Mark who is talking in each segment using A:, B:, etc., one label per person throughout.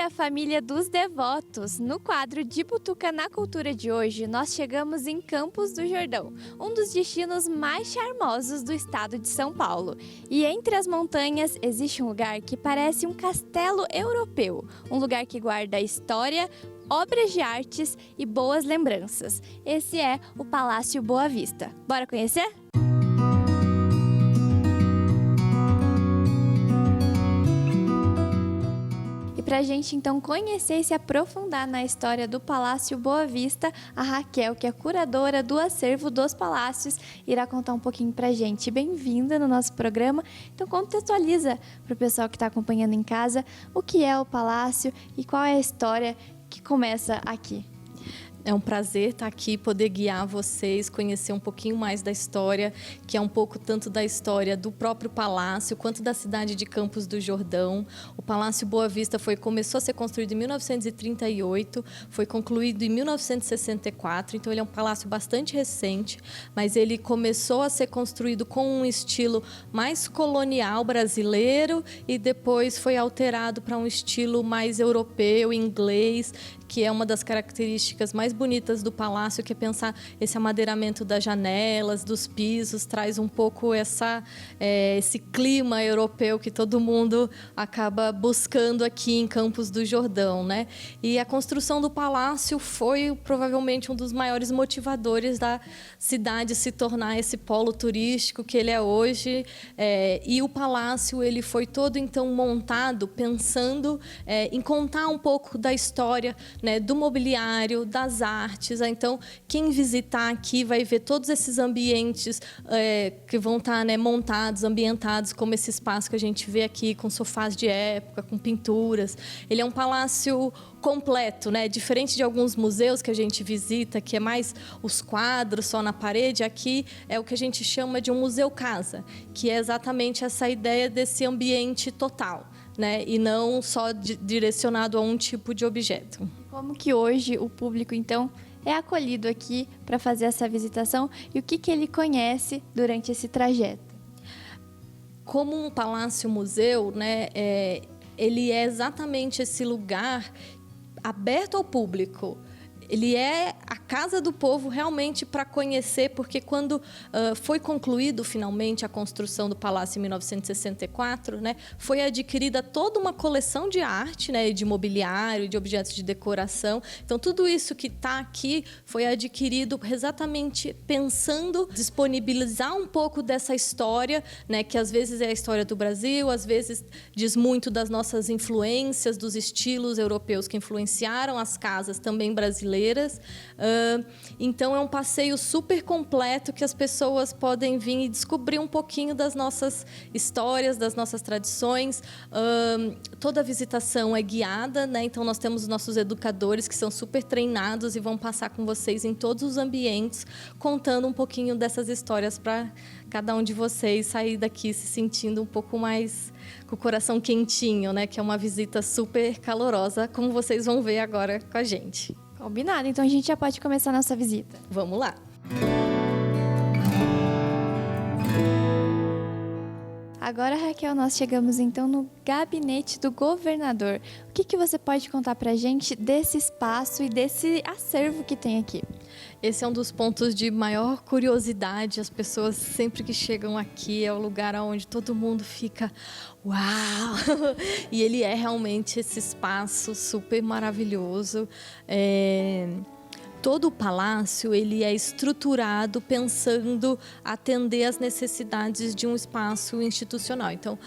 A: dia, família dos devotos! No quadro de Butuca na Cultura de hoje, nós chegamos em Campos do Jordão, um dos destinos mais charmosos do estado de São Paulo. E entre as montanhas existe um lugar que parece um castelo europeu, um lugar que guarda história, obras de artes e boas lembranças. Esse é o Palácio Boa Vista. Bora conhecer? Para a gente então conhecer e se aprofundar na história do Palácio Boa Vista, a Raquel, que é curadora do acervo dos palácios, irá contar um pouquinho para a gente. Bem-vinda no nosso programa. Então contextualiza para o pessoal que está acompanhando em casa o que é o palácio e qual é a história que começa aqui.
B: É um prazer estar aqui, poder guiar vocês, conhecer um pouquinho mais da história, que é um pouco tanto da história do próprio palácio, quanto da cidade de Campos do Jordão. O Palácio Boa Vista começou a ser construído em 1938, foi concluído em 1964, então ele é um palácio bastante recente, mas ele começou a ser construído com um estilo mais colonial brasileiro e depois foi alterado para um estilo mais europeu, inglês, que é uma das características mais bonitas do palácio, que é pensar esse amadeiramento das janelas, dos pisos, traz um pouco esse clima europeu que todo mundo acaba buscando aqui em Campos do Jordão, né? E a construção do palácio foi provavelmente um dos maiores motivadores da cidade se tornar esse polo turístico que ele é hoje. E o palácio ele foi todo então montado pensando em contar um pouco da história, né, do mobiliário, das artes. Então, quem visitar aqui vai ver todos esses ambientes que vão estar, né, montados, ambientados, como esse espaço que a gente vê aqui, com sofás de época, com pinturas. Ele é um palácio completo, né? Diferente de alguns museus que a gente visita, que é mais os quadros só na parede, aqui é o que a gente chama de um museu-casa, que é exatamente essa ideia desse ambiente total, né? E não só direcionado a um tipo de objeto.
A: Como que hoje o público, então, é acolhido aqui para fazer essa visitação e o que ele conhece durante esse trajeto?
B: Como um palácio-museu, né, ele é exatamente esse lugar aberto ao público. Ele é a casa do povo realmente para conhecer, porque quando foi concluído finalmente a construção do palácio em 1964, né, foi adquirida toda uma coleção de arte, né, de mobiliário, de objetos de decoração. Então, tudo isso que está aqui foi adquirido exatamente pensando disponibilizar um pouco dessa história, né, que às vezes é a história do Brasil, às vezes diz muito das nossas influências, dos estilos europeus que influenciaram as casas também brasileiras. Então é um passeio super completo que as pessoas podem vir e descobrir um pouquinho das nossas histórias, das nossas tradições. Toda a visitação é guiada, né? Então nós temos os nossos educadores que são super treinados e vão passar com vocês em todos os ambientes, contando um pouquinho dessas histórias para cada um de vocês sair daqui se sentindo um pouco mais com o coração quentinho, né? Que é uma visita super calorosa, como vocês vão ver agora com a gente.
A: Combinado, então a gente já pode começar a nossa visita.
B: Vamos lá!
A: Agora, Raquel, nós chegamos então no gabinete do governador. O que você pode contar pra gente desse espaço e desse acervo que tem aqui?
B: Esse é um dos pontos de maior curiosidade. As pessoas sempre que chegam aqui é o lugar onde todo mundo fica uau! E ele é realmente esse espaço super maravilhoso. Todo o palácio ele é estruturado pensando atender às necessidades de um espaço institucional. Então,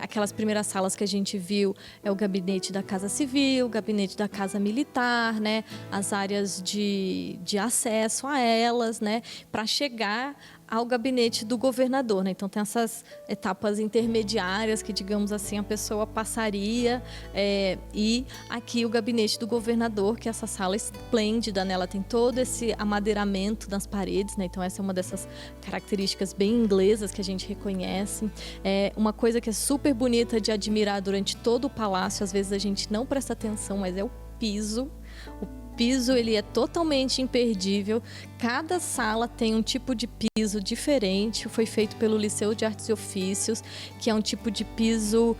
B: aquelas primeiras salas que a gente viu é o gabinete da Casa Civil, o gabinete da Casa Militar, né? As áreas de acesso a elas, né? Para chegar ao gabinete do governador, né? Então tem essas etapas intermediárias que, digamos assim, a pessoa passaria, e aqui o gabinete do governador, que é essa sala esplêndida, né? Ela tem todo esse amadeiramento nas paredes, né? Então essa é uma dessas características bem inglesas que a gente reconhece. Uma coisa que é super bonita de admirar durante todo o palácio, às vezes a gente não presta atenção, mas é o piso. O piso ele é totalmente imperdível. Cada sala tem um tipo de piso diferente, foi feito pelo Liceu de Artes e Ofícios, que é um tipo de piso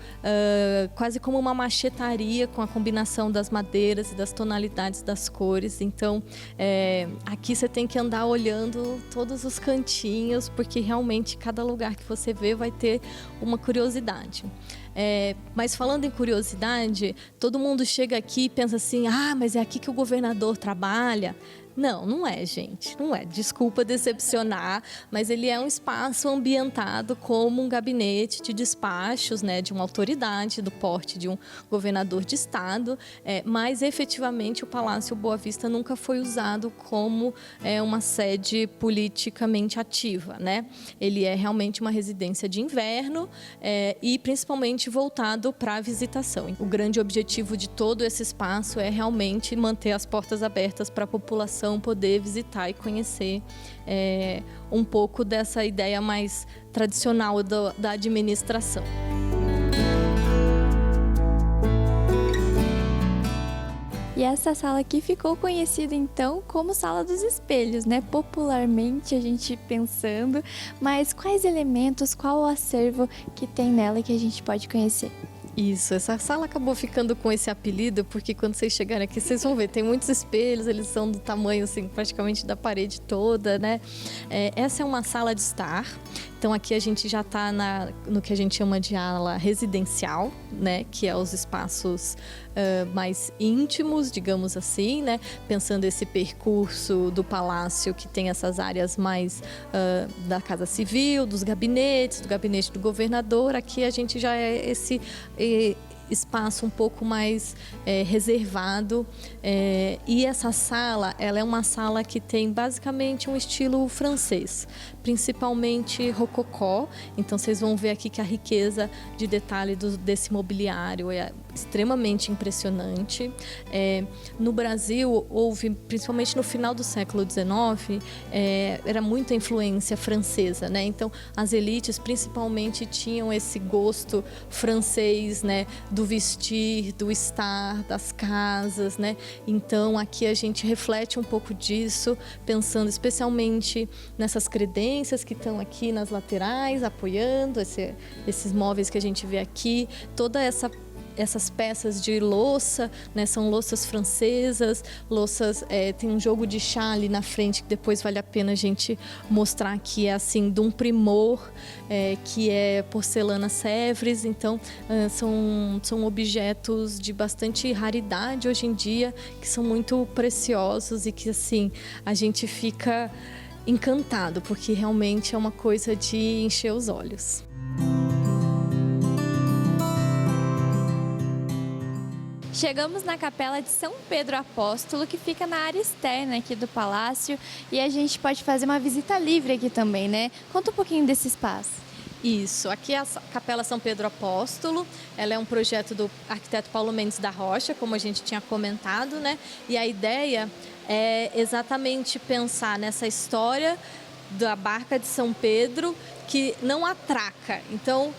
B: quase como uma machetaria, com a combinação das madeiras e das tonalidades das cores. Então, aqui você tem que andar olhando todos os cantinhos, porque realmente cada lugar que você vê vai ter uma curiosidade. Mas falando em curiosidade, todo mundo chega aqui e pensa assim, mas é aqui que o governador trabalha. Não, não é, gente, não é. Desculpa decepcionar, mas ele é um espaço ambientado como um gabinete de despachos, né, de uma autoridade do porte de um governador de estado, mas efetivamente o Palácio Boa Vista nunca foi usado como uma sede politicamente ativa, né? Ele é realmente uma residência de inverno e principalmente voltado para a visitação. O grande objetivo de todo esse espaço é realmente manter as portas abertas para a população poder visitar e conhecer um pouco dessa ideia mais tradicional da administração.
A: E essa sala aqui ficou conhecida então como Sala dos Espelhos, né? Popularmente a gente pensando, mas quais elementos, qual o acervo que tem nela que a gente pode conhecer?
B: Isso, essa sala acabou ficando com esse apelido porque quando vocês chegarem aqui, vocês vão ver, tem muitos espelhos, eles são do tamanho assim, praticamente da parede toda, né? Essa é uma sala de estar, então aqui a gente já está no que a gente chama de ala residencial, né? Que é os espaços mais íntimos, digamos assim, né? Pensando esse percurso do palácio que tem essas áreas mais da Casa Civil, dos gabinetes, do gabinete do governador, aqui a gente já é esse espaço um pouco mais reservado, e essa sala, ela é uma sala que tem basicamente um estilo francês, principalmente rococó. Então vocês vão ver aqui que a riqueza de detalhe desse mobiliário é extremamente impressionante. No Brasil houve, principalmente no final do século XIX, era muita influência francesa, né? Então as elites principalmente tinham esse gosto francês, né? Do vestir, do estar, das casas, né? Então aqui a gente reflete um pouco disso, pensando especialmente nessas credências que estão aqui nas laterais, apoiando esses móveis que a gente vê aqui, toda essas peças de louça, né, são louças francesas, tem um jogo de chá ali na frente que depois vale a pena a gente mostrar que é assim de um primor, que é porcelana Sèvres. Então são objetos de bastante raridade hoje em dia, que são muito preciosos e que assim a gente fica encantado, porque realmente é uma coisa de encher os olhos.
A: Chegamos na Capela de São Pedro Apóstolo, que fica na área externa aqui do palácio, e a gente pode fazer uma visita livre aqui também, né? Conta um pouquinho desse espaço.
B: Isso, aqui é a Capela São Pedro Apóstolo, ela é um projeto do arquiteto Paulo Mendes da Rocha, como a gente tinha comentado, né? E a ideia é exatamente pensar nessa história da barca de São Pedro, que não atraca. Então,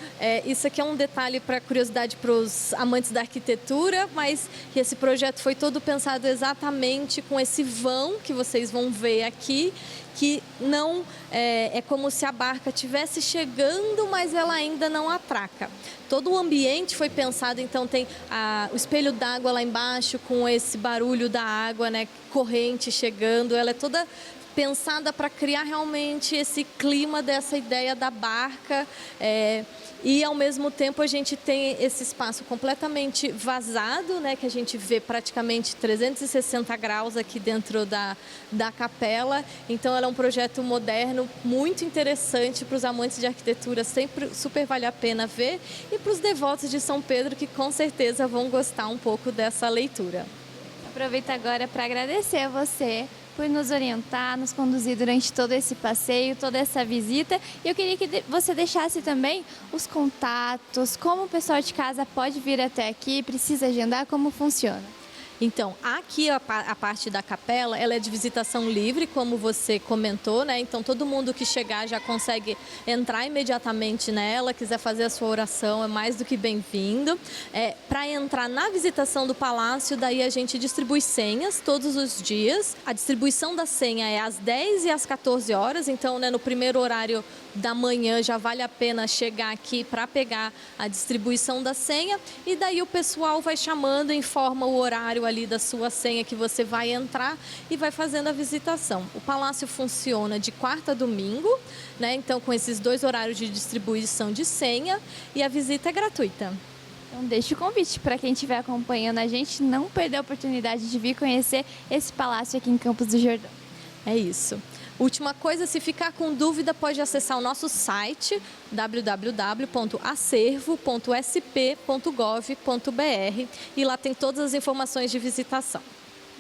B: isso aqui é um detalhe para curiosidade para os amantes da arquitetura, mas esse projeto foi todo pensado exatamente com esse vão que vocês vão ver aqui, que não é como se a barca estivesse chegando, mas ela ainda não atraca. Todo o ambiente foi pensado, então tem o espelho d'água lá embaixo com esse barulho da água, né, corrente chegando, ela é toda pensada para criar realmente esse clima dessa ideia da barca, e ao mesmo tempo a gente tem esse espaço completamente vazado, né, que a gente vê praticamente 360 graus aqui dentro da capela. Então ela é um projeto moderno muito interessante para os amantes de arquitetura, sempre super vale a pena ver, e para os devotos de São Pedro, que com certeza vão gostar um pouco dessa leitura.
A: Aproveito agora para agradecer a você por nos orientar, nos conduzir durante todo esse passeio, toda essa visita. E eu queria que você deixasse também os contatos, como o pessoal de casa pode vir até aqui, precisa agendar, como funciona.
B: Então, aqui a parte da capela, ela é de visitação livre, como você comentou, né? Então, todo mundo que chegar já consegue entrar imediatamente nela, quiser fazer a sua oração, é mais do que bem-vindo. Para entrar na visitação do palácio, daí a gente distribui senhas todos os dias. A distribuição da senha é às 10 e às 14 horas, então, né, no primeiro horário da manhã já vale a pena chegar aqui para pegar a distribuição da senha, e daí o pessoal vai chamando, informa o horário ali da sua senha que você vai entrar e vai fazendo a visitação. O palácio funciona de quarta a domingo, né? Então, com esses 2 horários de distribuição de senha, e a visita é gratuita.
A: Então deixa o convite para quem estiver acompanhando a gente não perder a oportunidade de vir conhecer esse palácio aqui em Campos do Jordão.
B: É isso. Última coisa, se ficar com dúvida, pode acessar o nosso site www.acervo.sp.gov.br e lá tem todas as informações de visitação.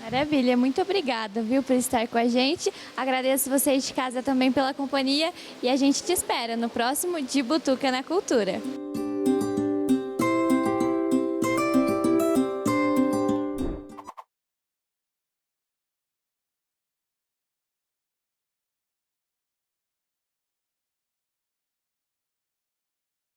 A: Maravilha, muito obrigada, viu, por estar com a gente. Agradeço vocês de casa também pela companhia e a gente te espera no próximo De Butuca na Cultura.